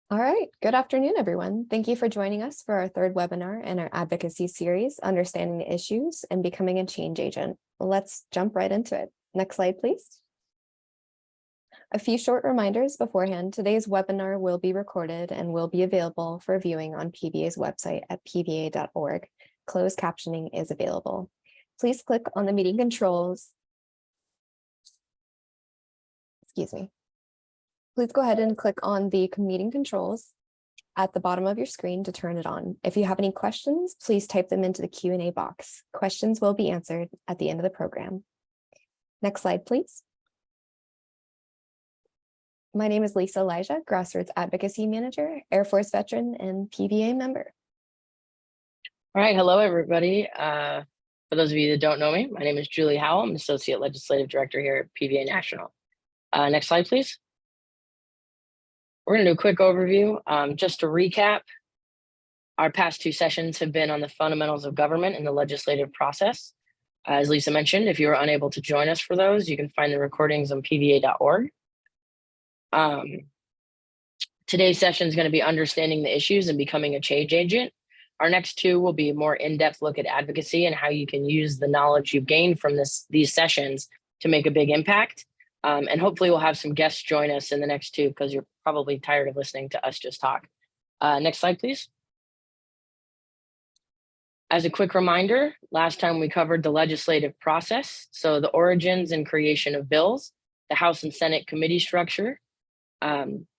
All right, good afternoon, everyone. Thank you for joining us for our third webinar in our advocacy series, Understanding the Issues and Becoming a Change Agent. Let's jump right into it. Next slide, please. A few short reminders beforehand. Today's webinar will be recorded and will be available for viewing on PVA's website at pva.org. Closed captioning is available. Please click on the meeting controls. Excuse me. Please go ahead and click on the meeting controls at the bottom of your screen to turn it on. If you have any questions, please type them into the Q&A box. Questions will be answered at the end of the program. Next slide, please. My name is Lisa Elijah, Grassroots Advocacy Manager, Air Force veteran, and PVA member. All right, hello, everybody. For those of you that don't know me, my name is Julie Howell. I'm Associate Legislative Director here at PVA National. Next slide, please. We're going to do a quick overview. Just to recap, our past two sessions have been on the fundamentals of government and the legislative process. As Lisa mentioned, if you were unable to join us for those, you can find the recordings on pva.org. Today's session is going to be understanding the issues and becoming a change agent. Our next two will be a more in-depth look at advocacy and how you can use the knowledge you've gained from these sessions to make a big impact. And hopefully we'll have some guests join us in the next two because you're probably tired of listening to us just talk. Next slide, please. As a quick reminder, last time we covered the legislative process, so the origins and creation of bills, the House and Senate committee structure,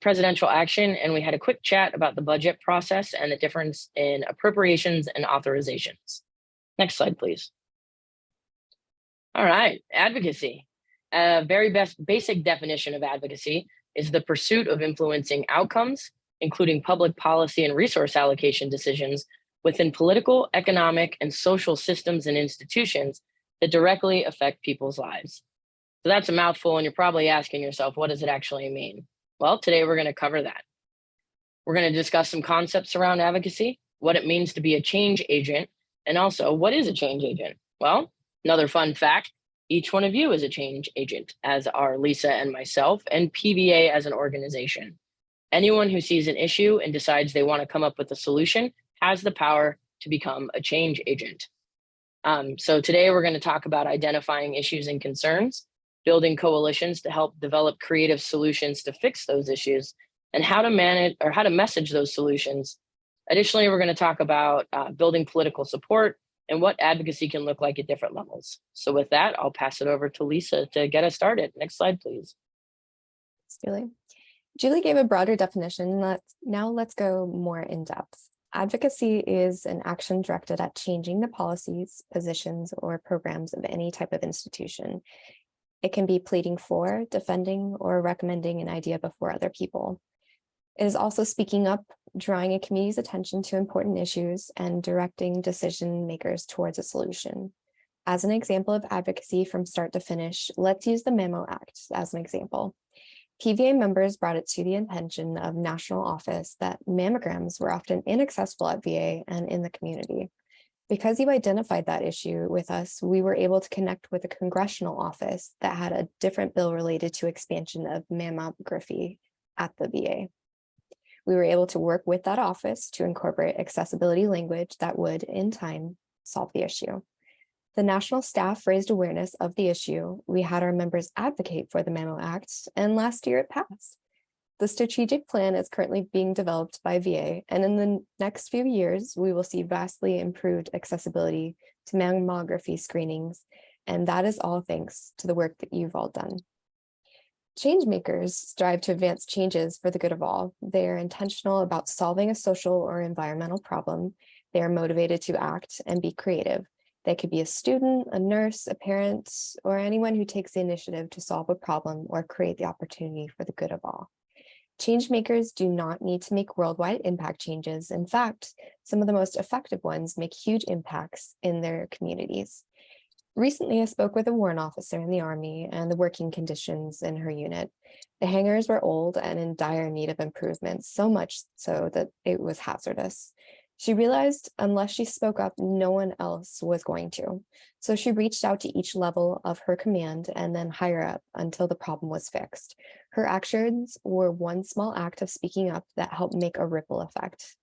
presidential action, and we had a quick chat about the budget process and the difference in appropriations and authorizations. Next slide, please. All right, advocacy. A very basic definition of advocacy is the pursuit of influencing outcomes, including public policy and resource allocation decisions within political, economic, and social systems and institutions that directly affect people's lives. So that's a mouthful, and you're probably asking yourself, what does it actually mean? Well, today we're going to cover that. We're going to discuss some concepts around advocacy, what it means to be a change agent, and also what is a change agent? Well, another fun fact, each one of you is a change agent, as are Lisa and myself, and PVA as an organization. Anyone who sees an issue and decides they want to come up with a solution has the power to become a change agent. So today we're going to talk about identifying issues and concerns, building coalitions to help develop creative solutions to fix those issues, and how to manage or how to message those solutions. Additionally, we're going to talk about building political support and what advocacy can look like at different levels. So with that, I'll pass it over to Lisa to get us started. Next slide, please. Thanks, Julie. Julie gave a broader definition. Now let's go more in depth. Advocacy is an action directed at changing the policies, positions, or programs of any type of institution. It can be pleading for, defending, or recommending an idea before other people. It is also speaking up, drawing a community's attention to important issues, and directing decision makers towards a solution. As an example of advocacy from start to finish, let's use the Memo Act as an example. PVA members brought it to the attention of national office that mammograms were often inaccessible at VA and in the community. Because you identified that issue with us, we were able to connect with a congressional office that had a different bill related to expansion of mammography at the VA. We were able to work with that office to incorporate accessibility language that would, in time, solve the issue. The national staff raised awareness of the issue. We had our members advocate for the Memo Act, and last year it passed. The strategic plan is currently being developed by VA, and in the next few years, we will see vastly improved accessibility to mammography screenings, and that is all thanks to the work that you've all done. Change makers strive to advance changes for the good of all. They are intentional about solving a social or environmental problem. They are motivated to act and be creative. They could be a student, a nurse, a parent, or anyone who takes the initiative to solve a problem or create the opportunity for the good of all. Change makers do not need to make worldwide impact changes. In fact, some of the most effective ones make huge impacts in their communities. Recently, I spoke with a warrant officer in the Army and the working conditions in her unit. The hangars were old and in dire need of improvement, so much so that it was hazardous. She realized unless she spoke up, no one else was going to. So she reached out to each level of her command and then higher up until the problem was fixed. Her actions were one small act of speaking up that helped make a ripple effect.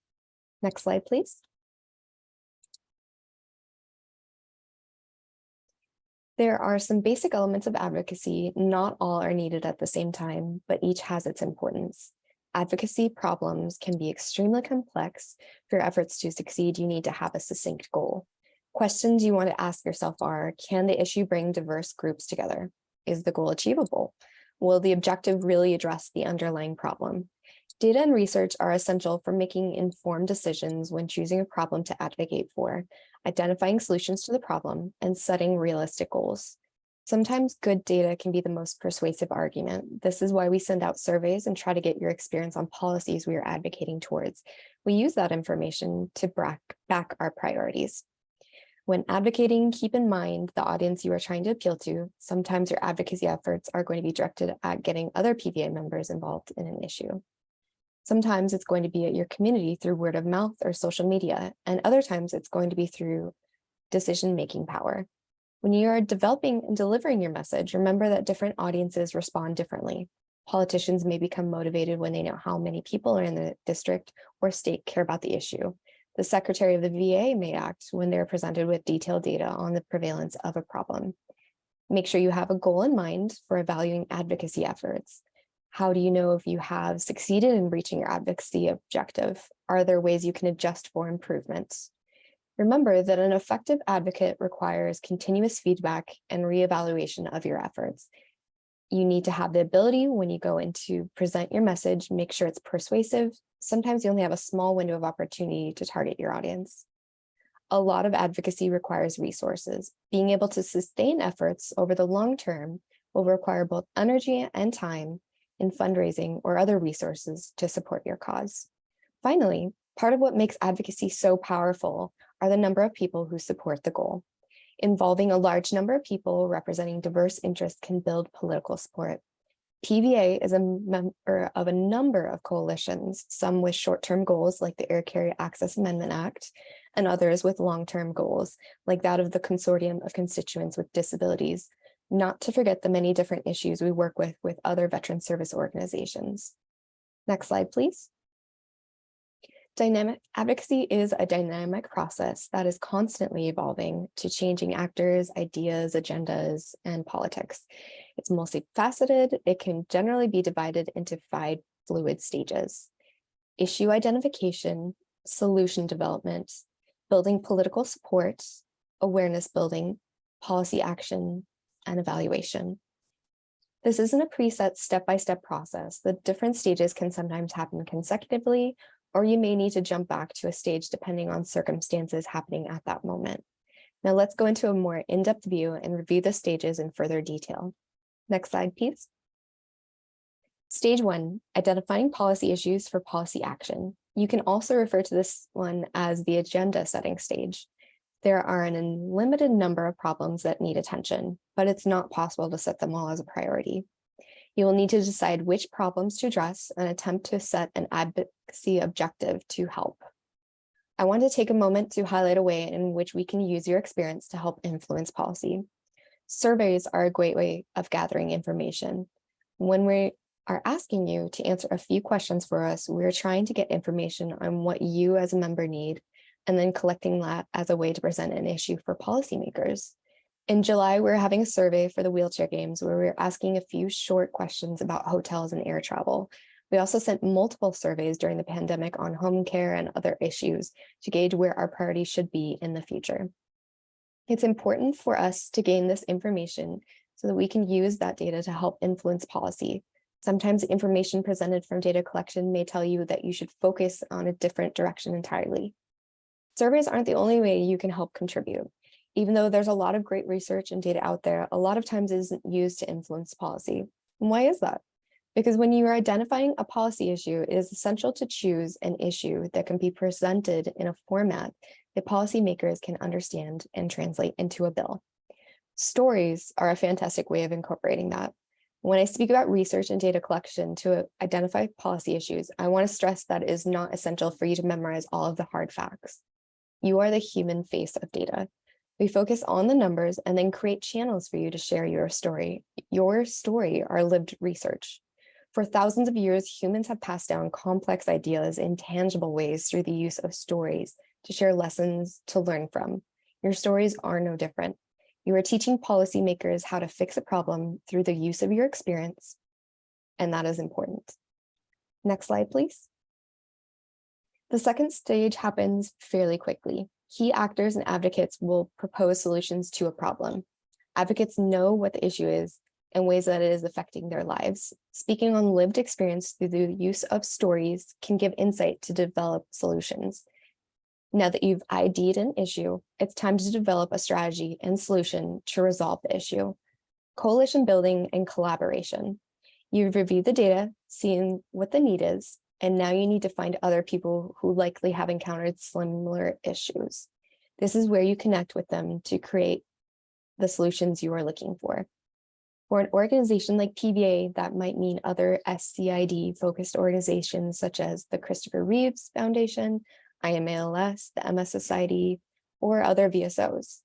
Next slide, please. There are some basic elements of advocacy. Not all are needed at the same time, but each has its importance. Advocacy problems can be extremely complex. For your efforts to succeed, you need to have a succinct goal. Questions you want to ask yourself are, can the issue bring diverse groups together? Is the goal achievable? Will the objective really address the underlying problem? Data and research are essential for making informed decisions when choosing a problem to advocate for, identifying solutions to the problem, and setting realistic goals. Sometimes good data can be the most persuasive argument. This is why we send out surveys and try to get your experience on policies we are advocating towards. We use that information to back our priorities. When advocating, keep in mind the audience you are trying to appeal to. Sometimes your advocacy efforts are going to be directed at getting other PVA members involved in an issue. Sometimes it's going to be at your community through word of mouth or social media, and other times it's going to be through decision-making power. When you are developing and delivering your message, remember that different audiences respond differently. Politicians may become motivated when they know how many people are in the district or state care about the issue. The Secretary of the VA may act when they're presented with detailed data on the prevalence of a problem. Make sure you have a goal in mind for evaluating advocacy efforts. How do you know if you have succeeded in reaching your advocacy objective? Are there ways you can adjust for improvement? Remember that an effective advocate requires continuous feedback and reevaluation of your efforts. You need to have the ability when you go in to present your message, make sure it's persuasive. Sometimes you only have a small window of opportunity to target your audience. A lot of advocacy requires resources. Being able to sustain efforts over the long term will require both energy and time in fundraising or other resources to support your cause. Finally, part of what makes advocacy so powerful are the number of people who support the goal. Involving a large number of people representing diverse interests can build political support. PVA is a member of a number of coalitions, some with short-term goals like the Air Carrier Access Amendment Act, and others with long-term goals like that of the Consortium of Constituents with Disabilities, not to forget the many different issues we work with other veteran service organizations. Next slide, please. Dynamic advocacy is a dynamic process that is constantly evolving to changing actors, ideas, agendas, and politics. It's multifaceted. It can generally be divided into 5 fluid stages: issue identification, solution development, building political support, awareness building, policy action, and evaluation. This isn't a preset step-by-step process. The different stages can sometimes happen consecutively, or you may need to jump back to a stage depending on circumstances happening at that moment. Now let's go into a more in-depth view and review the stages in further detail. Next slide, please. Stage 1, identifying policy issues for policy action. You can also refer to this one as the agenda setting stage. There are an unlimited number of problems that need attention, but it's not possible to set them all as a priority. You will need to decide which problems to address and attempt to set an advocacy objective to help. I want to take a moment to highlight a way in which we can use your experience to help influence policy. Surveys are a great way of gathering information. When we are asking you to answer a few questions for us, we're trying to get information on what you as a member need, and then collecting that as a way to present an issue for policymakers. In July, we're having a survey for the wheelchair games where we're asking a few short questions about hotels and air travel. We also sent multiple surveys during the pandemic on home care and other issues to gauge where our priorities should be in the future. It's important for us to gain this information so that we can use that data to help influence policy. Sometimes the information presented from data collection may tell you that you should focus on a different direction entirely. Surveys aren't the only way you can help contribute. Even though there's a lot of great research and data out there, a lot of times it isn't used to influence policy. And why is that? Because when you are identifying a policy issue, it is essential to choose an issue that can be presented in a format that policymakers can understand and translate into a bill. Stories are a fantastic way of incorporating that. When I speak about research and data collection to identify policy issues, I want to stress that it is not essential for you to memorize all of the hard facts. You are the human face of data. We focus on the numbers and then create channels for you to share your story. Your story, our lived research. For thousands of years, humans have passed down complex ideas in tangible ways through the use of stories to share lessons to learn from. Your stories are no different. You are teaching policymakers how to fix a problem through the use of your experience, and that is important. Next slide, please. The second stage happens fairly quickly. Key actors and advocates will propose solutions to a problem. Advocates know what the issue is and ways that it is affecting their lives. Speaking on lived experience through the use of stories can give insight to develop solutions. Now that you've ID'd an issue, it's time to develop a strategy and solution to resolve the issue. Coalition building and collaboration. You've reviewed the data, seen what the need is, and now you need to find other people who likely have encountered similar issues. This is where you connect with them to create the solutions you are looking for. For an organization like PVA, that might mean other SCID-focused organizations such as the Christopher Reeves Foundation, IMALS, the MS Society, or other VSOs.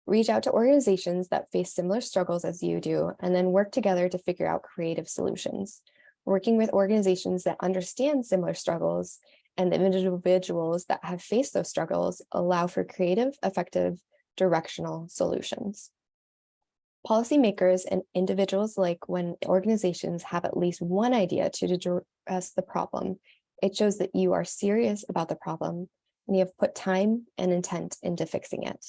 Reach out to organizations that face similar struggles as you do, and then work together to figure out creative solutions. Working with organizations that understand similar struggles and the individuals that have faced those struggles allow for creative, effective, directional solutions. Policymakers and individuals like when organizations have at least one idea to address the problem, it shows that you are serious about the problem and you have put time and intent into fixing it.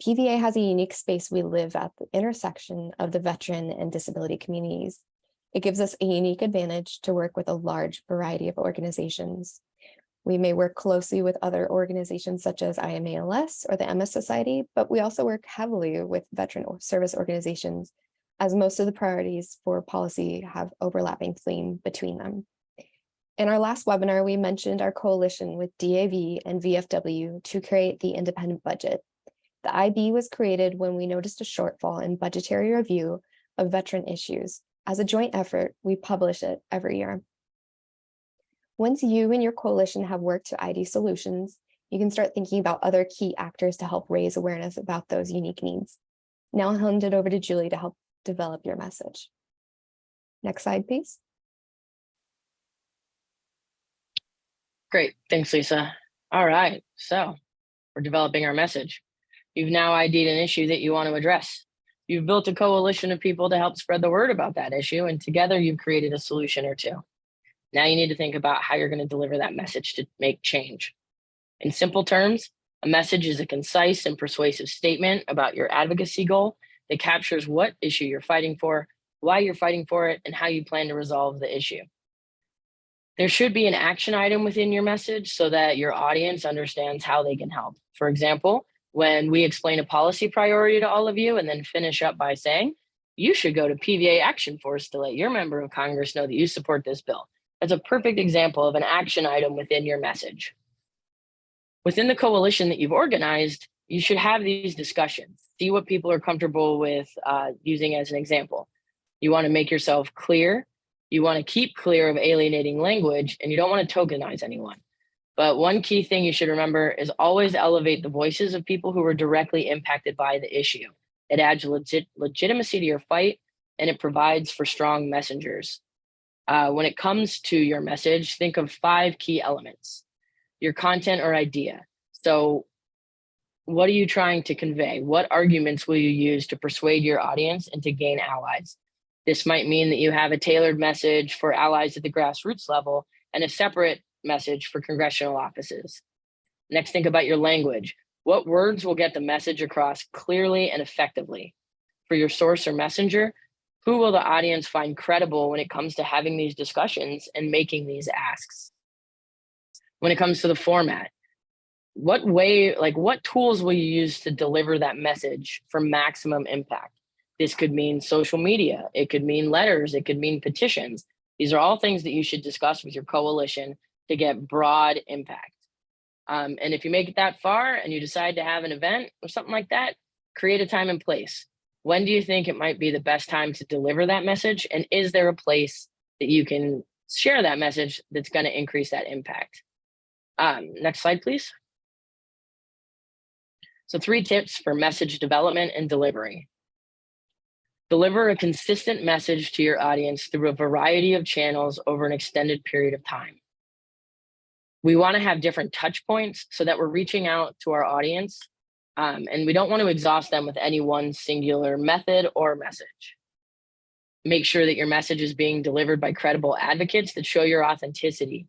PVA has a unique space. We live at the intersection of the veteran and disability communities. It gives us a unique advantage to work with a large variety of organizations. We may work closely with other organizations such as IMALS or the MS Society, but we also work heavily with veteran service organizations, as most of the priorities for policy have overlapping theme between them. In our last webinar, we mentioned our coalition with DAV and VFW to create the independent budget. The IB was created when we noticed a shortfall in budgetary review of veteran issues. As a joint effort, we publish it every year. Once you and your coalition have worked to ID solutions, you can start thinking about other key actors to help raise awareness about those unique needs. Now I'll hand it over to Julie to help develop your message. Next slide, please. Great, thanks, Lisa. All right, so we're developing our message. You've now ID'd an issue that you want to address. You've built a coalition of people to help spread the word about that issue, and together you've created a solution or two. Now you need to think about how you're going to deliver that message to make change. In simple terms, a message is a concise and persuasive statement about your advocacy goal that captures what issue you're fighting for, why you're fighting for it, and how you plan to resolve the issue. There should be an action item within your message so that your audience understands how they can help. For example, when we explain a policy priority to all of you and then finish up by saying, you should go to PVA Action Force to let your member of Congress know that you support this bill. That's a perfect example of an action item within your message. Within the coalition that you've organized, you should have these discussions. See what people are comfortable with using as an example. You want to make yourself clear. You want to keep clear of alienating language, and you don't want to tokenize anyone. But one key thing you should remember is always elevate the voices of people who are directly impacted by the issue. It adds legitimacy to your fight, and it provides for strong messengers. When it comes to your message, think of 5 key elements. Your content or idea. So what are you trying to convey? What arguments will you use to persuade your audience and to gain allies? This might mean that you have a tailored message for allies at the grassroots level and a separate message for congressional offices. Next, think about your language. What words will get the message across clearly and effectively? For your source or messenger, who will the audience find credible when it comes to having these discussions and making these asks? When it comes to the format, what tools will you use to deliver that message for maximum impact? This could mean social media. It could mean letters. It could mean petitions. These are all things that you should discuss with your coalition to get broad impact. And if you make it that far and you decide to have an event or something like that, create a time and place. When do you think it might be the best time to deliver that message? And is there a place that you can share that message that's going to increase that impact? Next slide, please. So 3 tips for message development and delivery. Deliver a consistent message to your audience through a variety of channels over an extended period of time. We want to have different touch points so that we're reaching out to our audience, and we don't want to exhaust them with any one singular method or message. Make sure that your message is being delivered by credible advocates that show your authenticity.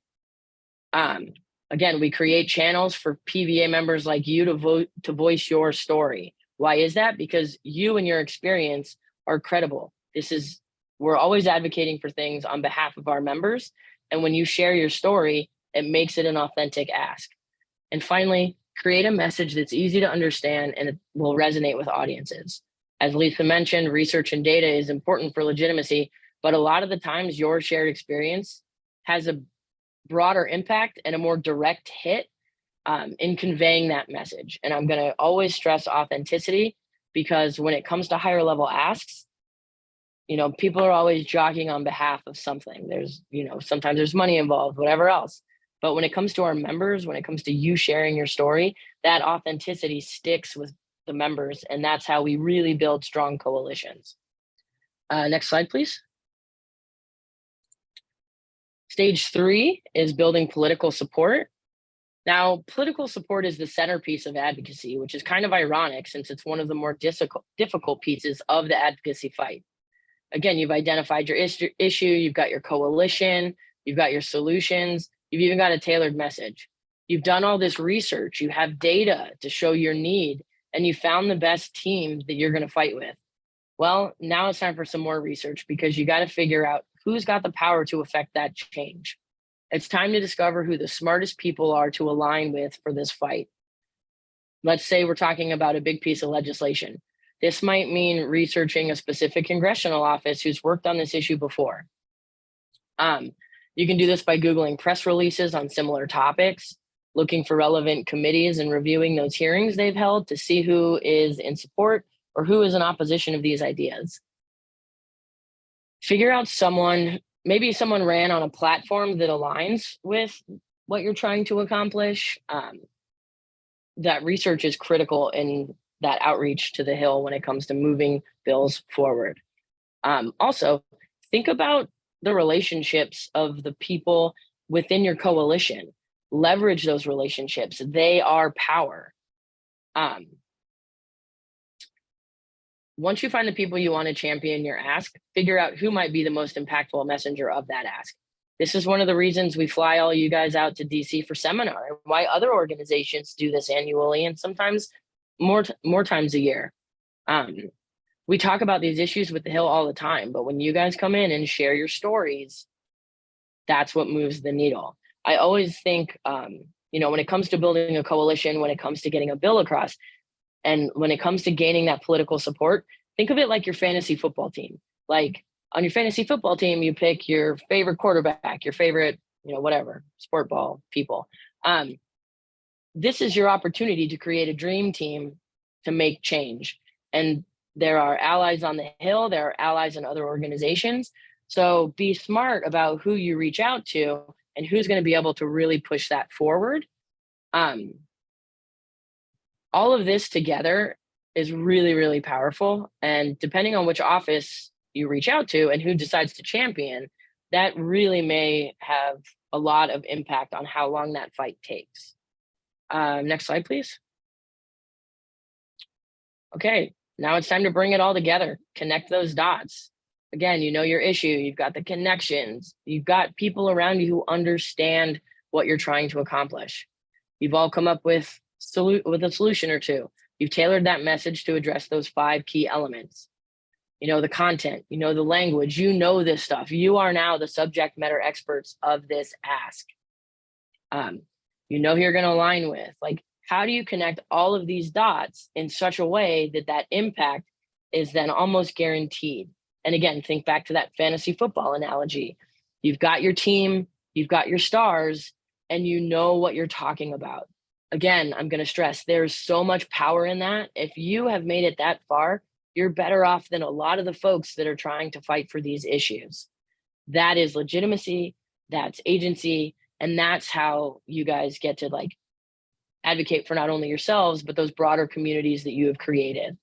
Again, we create channels for PVA members like you to voice your story. Why is that? Because you and your experience are credible. We're always advocating for things on behalf of our members. And when you share your story, it makes it an authentic ask. And finally, create a message that's easy to understand and it will resonate with audiences. As Lisa mentioned, research and data is important for legitimacy, but a lot of the times your shared experience has a broader impact and a more direct hit in conveying that message. And I'm going to always stress authenticity, because when it comes to higher level asks, people are always jockeying on behalf of something. There's, sometimes there's money involved, whatever else. But when it comes to our members, when it comes to you sharing your story, that authenticity sticks with the members. And that's how we really build strong coalitions. Next slide, please. Stage 3 is building political support. Now, political support is the centerpiece of advocacy, which is kind of ironic since it's one of the more difficult pieces of the advocacy fight. Again, you've identified your issue, you've got your coalition, you've got your solutions, you've even got a tailored message. You've done all this research, you have data to show your need, and you found the best team that you're going to fight with. Well, now it's time for some more research, because you got to figure out who's got the power to affect that change. It's time to discover who the smartest people are to align with for this fight. Let's say we're talking about a big piece of legislation. This might mean researching a specific congressional office who's worked on this issue before. You can do this by Googling press releases on similar topics, looking for relevant committees and reviewing those hearings they've held to see who is in support or who is in opposition of these ideas. Figure out maybe someone ran on a platform that aligns with what you're trying to accomplish. That research is critical in that outreach to the Hill when it comes to moving bills forward. Also, think about the relationships of the people within your coalition. Leverage those relationships. They are power. Once you find the people you want to champion your ask, figure out who might be the most impactful messenger of that ask. This is one of the reasons we fly all you guys out to DC for seminar, and why other organizations do this annually and sometimes more times a year. We talk about these issues with the Hill all the time, but when you guys come in and share your stories, that's what moves the needle. I always think, when it comes to building a coalition, when it comes to getting a bill across, and when it comes to gaining that political support, think of it like your fantasy football team. Like on your fantasy football team, you pick your favorite quarterback, your favorite, whatever, sport ball people. This is your opportunity to create a dream team to make change. And there are allies on the Hill, there are allies in other organizations. So be smart about who you reach out to and who's going to be able to really push that forward. All of this together is really, really powerful. And depending on which office you reach out to and who decides to champion, that really may have a lot of impact on how long that fight takes. Next slide, please. Okay, now it's time to bring it all together. Connect those dots. Again, you know your issue, you've got the connections, you've got people around you who understand what you're trying to accomplish. You've all come up with a solution or two. You've tailored that message to address those 5 key elements. The content, the language, this stuff. You are now the subject matter experts of this ask. Who you're going to align with. Like, how do you connect all of these dots in such a way that impact is then almost guaranteed? And again, think back to that fantasy football analogy. You've got your team, you've got your stars, and you know what you're talking about. Again, I'm going to stress there's so much power in that. If you have made it that far, you're better off than a lot of the folks that are trying to fight for these issues. That is legitimacy, that's agency, and that's how you guys get to like advocate for not only yourselves, but those broader communities that you have created.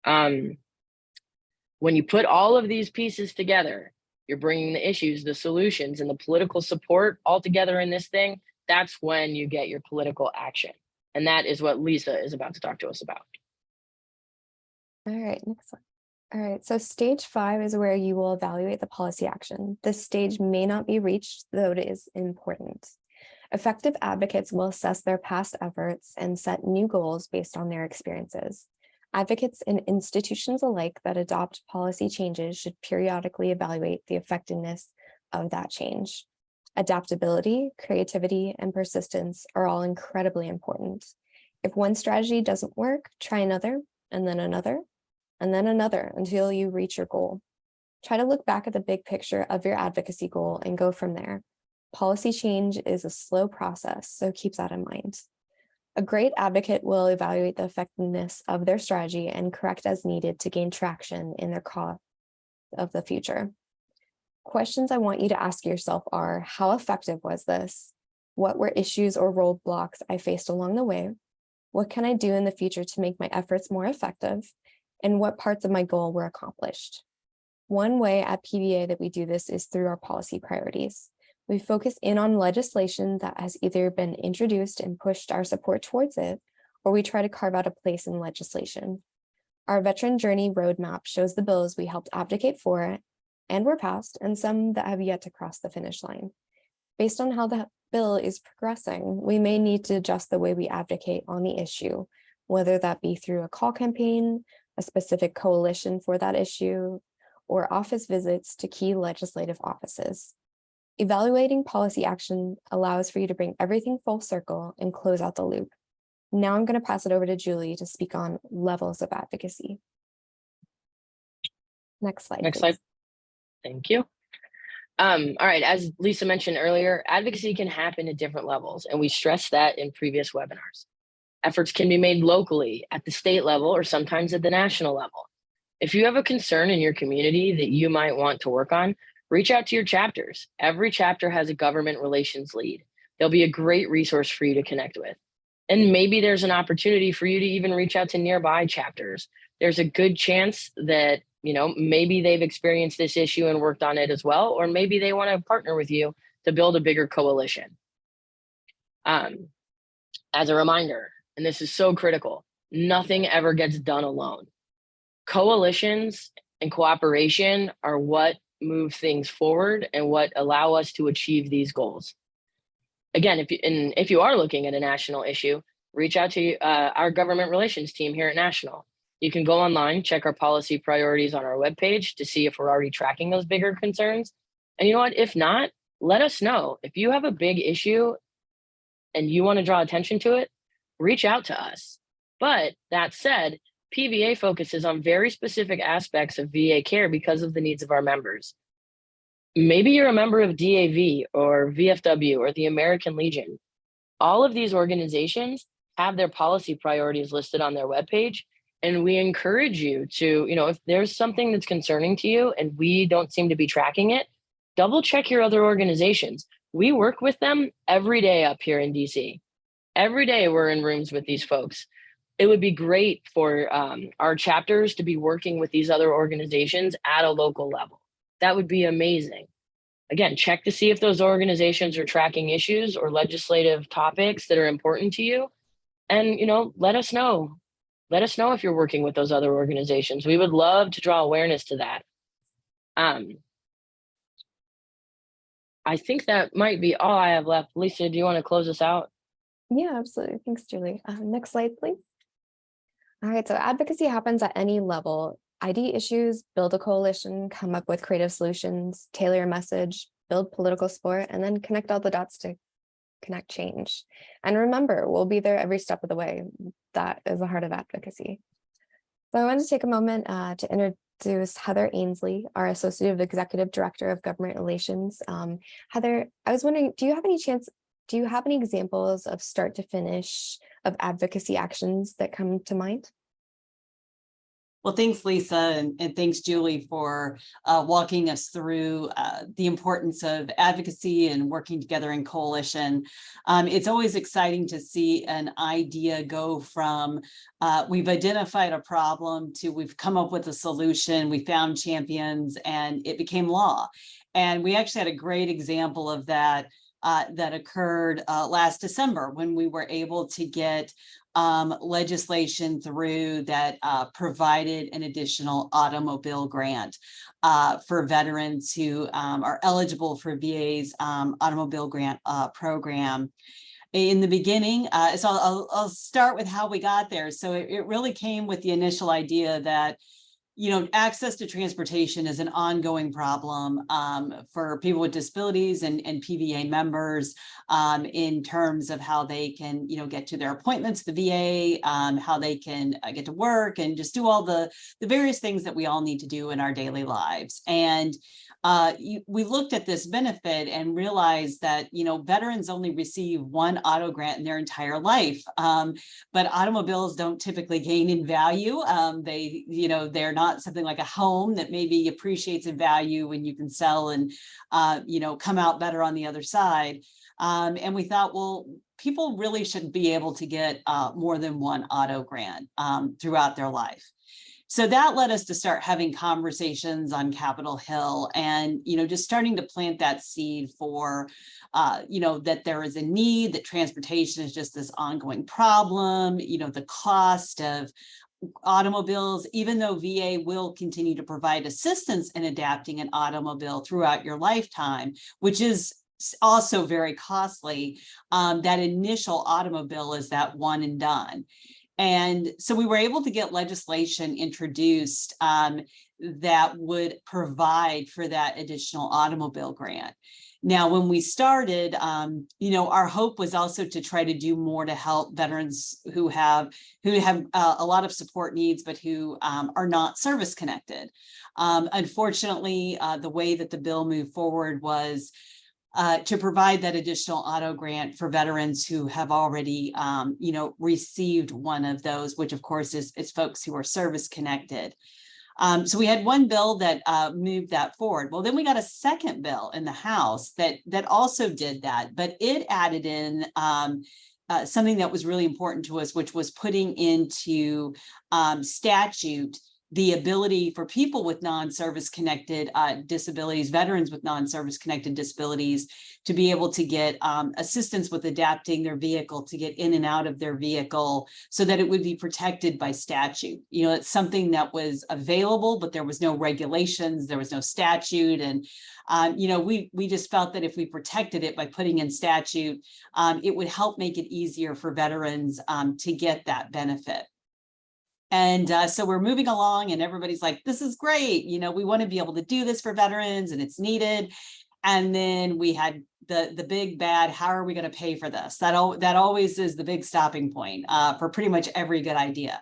When you put all of these pieces together, you're bringing the issues, the solutions, and the political support all together in this thing. That's when you get your political action. And that is what Lisa is about to talk to us about. All right, next slide. All right, so stage 5 is where you will evaluate the policy action. This stage may not be reached, though it is important. Effective advocates will assess their past efforts and set new goals based on their experiences. Advocates and institutions alike that adopt policy changes should periodically evaluate the effectiveness of that change. Adaptability, creativity, and persistence are all incredibly important. If one strategy doesn't work, try another, and then another, and then another until you reach your goal. Try to look back at the big picture of your advocacy goal and go from there. Policy change is a slow process, so keep that in mind. A great advocate will evaluate the effectiveness of their strategy and correct as needed to gain traction in their cause of the future. Questions I want you to ask yourself are, how effective was this? What were issues or roadblocks I faced along the way? What can I do in the future to make my efforts more effective? And what parts of my goal were accomplished? One way at PBA that we do this is through our policy priorities. We focus in on legislation that has either been introduced and pushed our support towards it, or we try to carve out a place in legislation. Our Veteran Journey Roadmap shows the bills we helped advocate for and were passed, and some that have yet to cross the finish line. Based on how the bill is progressing, we may need to adjust the way we advocate on the issue, whether that be through a call campaign, a specific coalition for that issue, or office visits to key legislative offices. Evaluating policy action allows for you to bring everything full circle and close out the loop. Now I'm going to pass it over to Julie to speak on levels of advocacy. Next slide. Next please. slide. Thank you. All right, as Lisa mentioned earlier, advocacy can happen at different levels, and we stressed that in previous webinars. Efforts can be made locally, at the state level, or sometimes at the national level. If you have a concern in your community that you might want to work on, reach out to your chapters. Every chapter has a government relations lead. They'll be a great resource for you to connect with. And maybe there's an opportunity for you to even reach out to nearby chapters. There's a good chance that, maybe they've experienced this issue and worked on it as well, or maybe they want to partner with you to build a bigger coalition. As a reminder, and this is so critical, nothing ever gets done alone. Coalitions and cooperation are what move things forward and what allow us to achieve these goals. Again, if you are looking at a national issue, reach out to our government relations team here at National. You can go online, check our policy priorities on our webpage to see if we're already tracking those bigger concerns. And you know what? If not, let us know. If you have a big issue and you want to draw attention to it, reach out to us. But that said, PVA focuses on very specific aspects of VA care because of the needs of our members. Maybe you're a member of DAV or VFW or the American Legion. All of these organizations have their policy priorities listed on their webpage. And we encourage you to, if there's something that's concerning to you and we don't seem to be tracking it, double check your other organizations. We work with them every day up here in DC. Every day we're in rooms with these folks. It would be great for our chapters to be working with these other organizations at a local level. That would be amazing. Again, check to see if those organizations are tracking issues or legislative topics that are important to you. And, let us know. Let us know if you're working with those other organizations. We would love to draw awareness to that. I think that might be all I have left. Lisa, do you want to close us out? Yeah, absolutely. Thanks, Julie. Next slide, please. All right, so advocacy happens at any level. ID issues, build a coalition, come up with creative solutions, tailor a message, build political support, and then connect all the dots to connect change. And remember, we'll be there every step of the way. That is the heart of advocacy. So I wanted to take a moment to introduce Heather Ainsley, our Associate Executive Director of Government Relations. Heather, I was wondering, do you have any examples of start to finish of advocacy actions that come to mind? Well, thanks, Lisa, and thanks, Julie, for walking us through the importance of advocacy and working together in coalition. It's always exciting to see an idea go from we've identified a problem to we've come up with a solution, we found champions, and it became law. And we actually had a great example of that that occurred last December when we were able to get legislation through that provided an additional automobile grant for veterans who are eligible for VA's automobile grant program. In the beginning, so I'll start with how we got there. So it really came with the initial idea that access to transportation is an ongoing problem for people with disabilities and PVA members in terms of how they can, get to their appointments, the VA, how they can get to work and just do all the various things that we all need to do in our daily lives. And we looked at this benefit and realized that, veterans only receive one auto grant in their entire life, but automobiles don't typically gain in value. They're not something like a home that maybe appreciates in value when you can sell and, come out better on the other side. And we thought, well, people really should be able to get more than one auto grant throughout their life. So that led us to start having conversations on Capitol Hill and, just starting to plant that seed for, that there is a need, that transportation is just this ongoing problem, the cost of automobiles, even though VA will continue to provide assistance in adapting an automobile throughout your lifetime, which is also very costly. That initial automobile is that one and done. And so we were able to get legislation introduced that would provide for that additional automobile grant. Now, when we started, our hope was also to try to do more to help veterans who have a lot of support needs, but who are not service connected. Unfortunately, the way that the bill moved forward was to provide that additional auto grant for veterans who have already, received one of those, which of course is folks who are service connected. So we had one bill that moved that forward. Well, then we got a second bill in the House that also did that, but it added in something that was really important to us, which was putting into statute the ability for people with non-service connected disabilities, veterans with non-service connected disabilities, to be able to get assistance with adapting their vehicle to get in and out of their vehicle so that it would be protected by statute. It's something that was available, but there was no regulations, there was no statute. And, we just felt that if we protected it by putting in statute, it would help make it easier for veterans to get that benefit. And so we're moving along and everybody's like, this is great. We want to be able to do this for veterans and it's needed. And then we had the big bad, how are we going to pay for this? That always is the big stopping point for pretty much every good idea.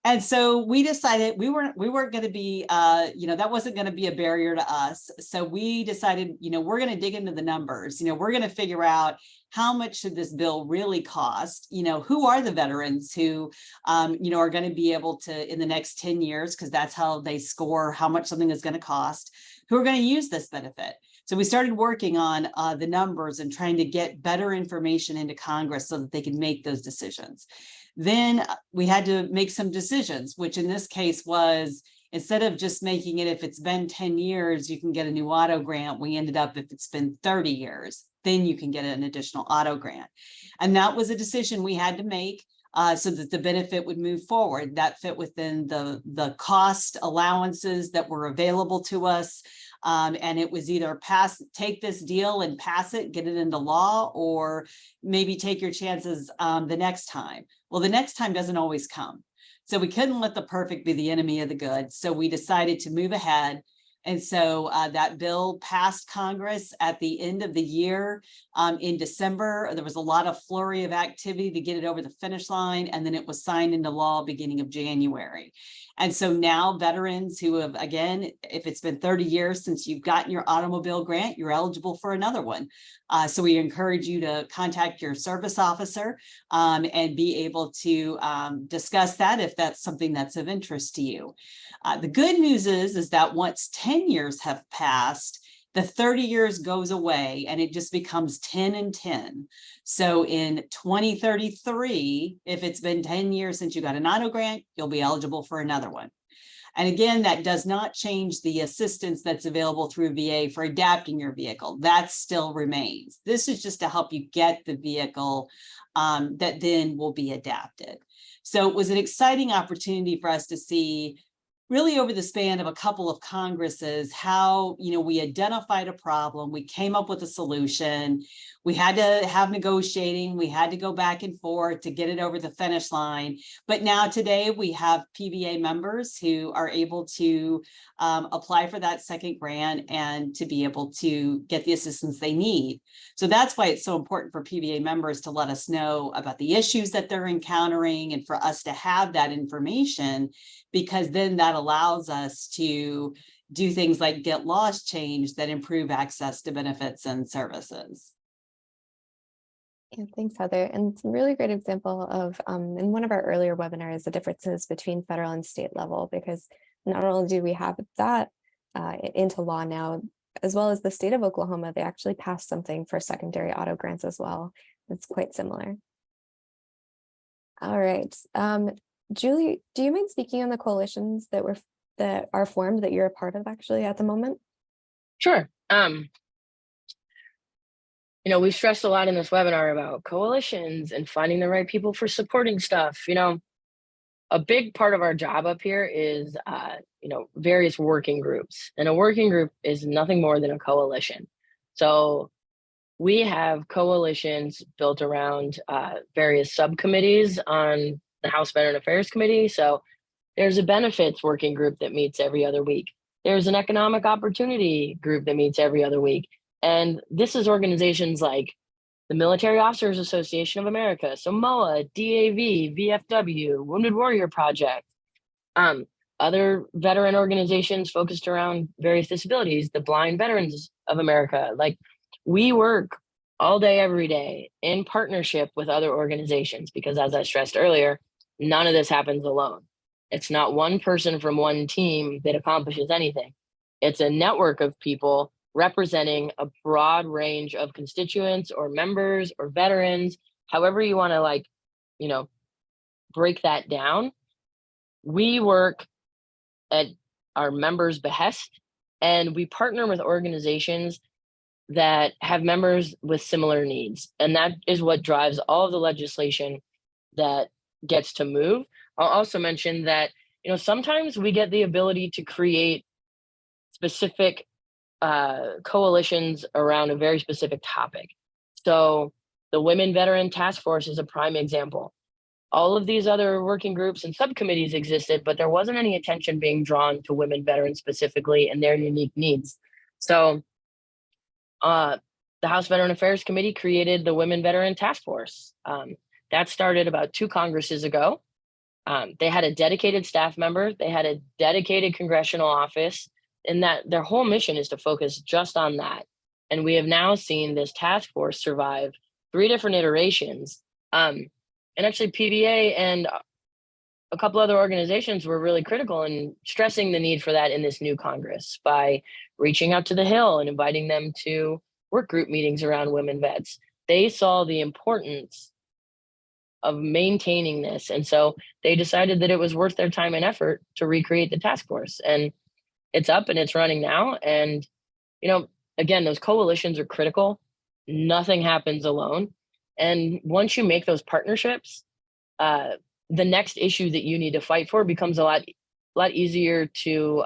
And so we decided we weren't going to be, that wasn't going to be a barrier to us. So we decided, we're going to dig into the numbers. We're going to figure out how much should this bill really cost? Who are the veterans who, are going to be able to, in the next 10 years, because that's how they score how much something is going to cost, who are going to use this benefit. So we started working on the numbers and trying to get better information into Congress so that they could make those decisions. Then we had to make some decisions, which in this case was, instead of just making it, if it's been 10 years, you can get a new auto grant, we ended up, if it's been 30 years, then you can get an additional auto grant. And that was a decision we had to make so that the benefit would move forward. That fit within the cost allowances that were available to us. And it was either take this deal and pass it, get it into law, or maybe take your chances the next time. Well, the next time doesn't always come. So we couldn't let the perfect be the enemy of the good. So we decided to move ahead And so that bill passed Congress at the end of the year in December. There was a lot of flurry of activity to get it over the finish line, and then it was signed into law beginning of January. And so now veterans who have, again, if it's been 30 years since you've gotten your automobile grant, you're eligible for another one. So we encourage you to contact your service officer and be able to discuss that if that's something that's of interest to you. The good news is that once 10 years have passed, the 30 years goes away and it just becomes 10 and 10. So in 2033, if it's been 10 years since you got an auto grant, you'll be eligible for another one. And again, that does not change the assistance that's available through VA for adapting your vehicle. That still remains. This is just to help you get the vehicle that then will be adapted. So it was an exciting opportunity for us to see really over the span of a couple of Congresses, how, we identified a problem, we came up with a solution, we had to have negotiating, we had to go back and forth to get it over the finish line. But now today we have PVA members who are able to apply for that second grant and to be able to get the assistance they need. So that's why it's so important for PVA members to let us know about the issues that they're encountering and for us to have that information, because then that allows us to do things like get laws changed that improve access to benefits and services. Yeah, thanks, Heather. And it's a really great example of, in one of our earlier webinars, the differences between federal and state level, because not only do we have that into law now, as well as the state of Oklahoma, they actually passed something for secondary auto grants as well. It's quite similar. All right. Julie, do you mind speaking on the coalitions that are formed that you're a part of actually at the moment? Sure. We've stressed a lot in this webinar about coalitions and finding the right people for supporting stuff. A big part of our job up here is, various working groups. And a working group is nothing more than a coalition. So we have coalitions built around various subcommittees on the House Veteran Affairs Committee. So there's a benefits working group that meets every other week. There's an economic opportunity group that meets every other week. And this is organizations like the Military Officers Association of America, so MOA, DAV, VFW, Wounded Warrior Project, other veteran organizations focused around various disabilities, the Blind Veterans of America. Like, we work all day, every day in partnership with other organizations, because as I stressed earlier, none of this happens alone. It's not one person from one team that accomplishes anything. It's a network of people representing a broad range of constituents or members or veterans, however you want to break that down. We work at our members' behest, and we partner with organizations that have members with similar needs. And that is what drives all of the legislation that gets to move. I'll also mention that, sometimes we get the ability to create specific coalitions around a very specific topic. So the Women Veteran Task Force is a prime example. All of these other working groups and subcommittees existed, but there wasn't any attention being drawn to women veterans specifically and their unique needs. So the House Veteran Affairs Committee created the Women Veteran Task Force. That started about 2 Congresses ago. They had a dedicated staff member. They had a dedicated congressional office, and that their whole mission is to focus just on that. And we have now seen this task force survive 3 different iterations. And actually PVA and a couple other organizations were really critical in stressing the need for that in this new Congress by reaching out to the Hill and inviting them to work group meetings around women vets. They saw the importance of maintaining this. And so they decided that it was worth their time and effort to recreate the task force. And it's up and it's running now. And, again, those coalitions are critical. Nothing happens alone. And once you make those partnerships, the next issue that you need to fight for becomes a lot easier to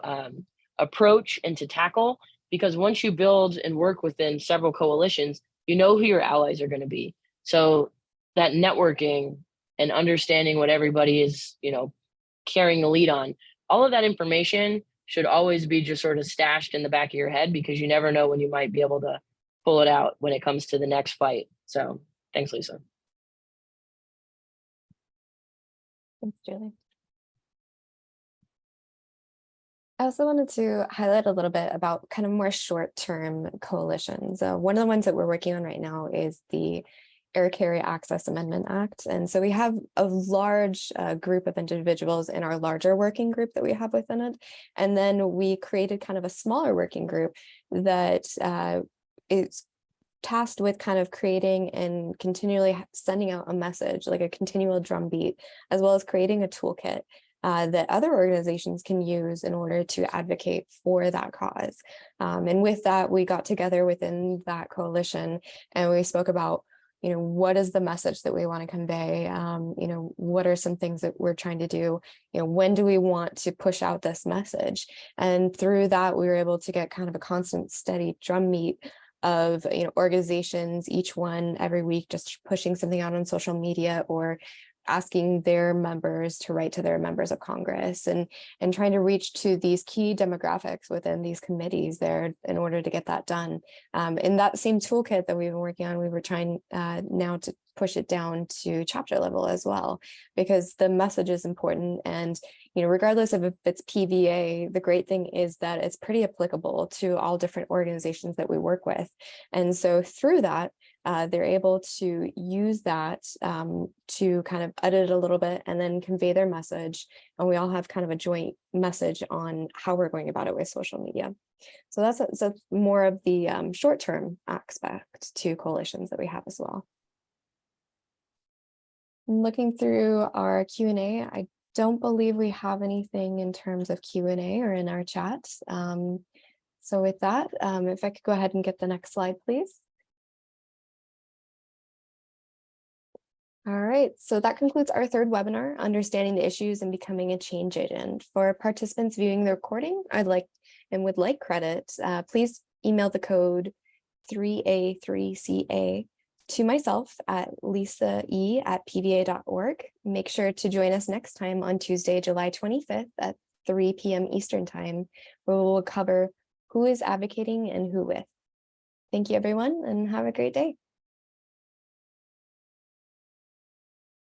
approach and to tackle, because once you build and work within several coalitions, you know who your allies are going to be. So that networking and understanding what everybody is, carrying the lead on, all of that information should always be just sort of stashed in the back of your head, because you never know when you might be able to pull it out when it comes to the next fight. So thanks, Lisa. Thanks, Julie. I also wanted to highlight a little bit about kind of more short-term coalitions. One of the ones that we're working on right now is the Air Carrier Access Amendment Act. And so we have a large group of individuals in our larger working group that we have within it. And then we created kind of a smaller working group that is tasked with kind of creating and continually sending out a message, like a continual drumbeat, as well as creating a toolkit that other organizations can use in order to advocate for that cause. And with that, we got together within that coalition and we spoke about, what is the message that we want to convey? What are some things that we're trying to do? When do we want to push out this message? And through that, we were able to get kind of a constant, steady drumbeat of organizations, each one every week, just pushing something out on social media or asking their members to write to their members of Congress and trying to reach to these key demographics within these committees there in order to get that done. In that same toolkit that we've been working on, we were trying now to push it down to chapter level as well, because the message is important. And regardless of if it's PVA, the great thing is that it's pretty applicable to all different organizations that we work with. And so through that, they're able to use that to kind of edit it a little bit and then convey their message. And we all have kind of a joint message on how we're going about it with social media. So that's more of the short-term aspect to coalitions that we have as well. Looking through our Q&A, I don't believe we have anything in terms of Q&A or in our chat. So with that, if I could go ahead and get the next slide, please. All right, so that concludes our third webinar, Understanding the Issues and Becoming a Change Agent. For participants viewing the recording, would like credit, please email the code 3A3CA to myself at lisae@pva.org. Make sure to join us next time on Tuesday, July 25th at 3 p.m. Eastern Time, where we'll cover who is advocating and who with. Thank you, everyone, and have a great day.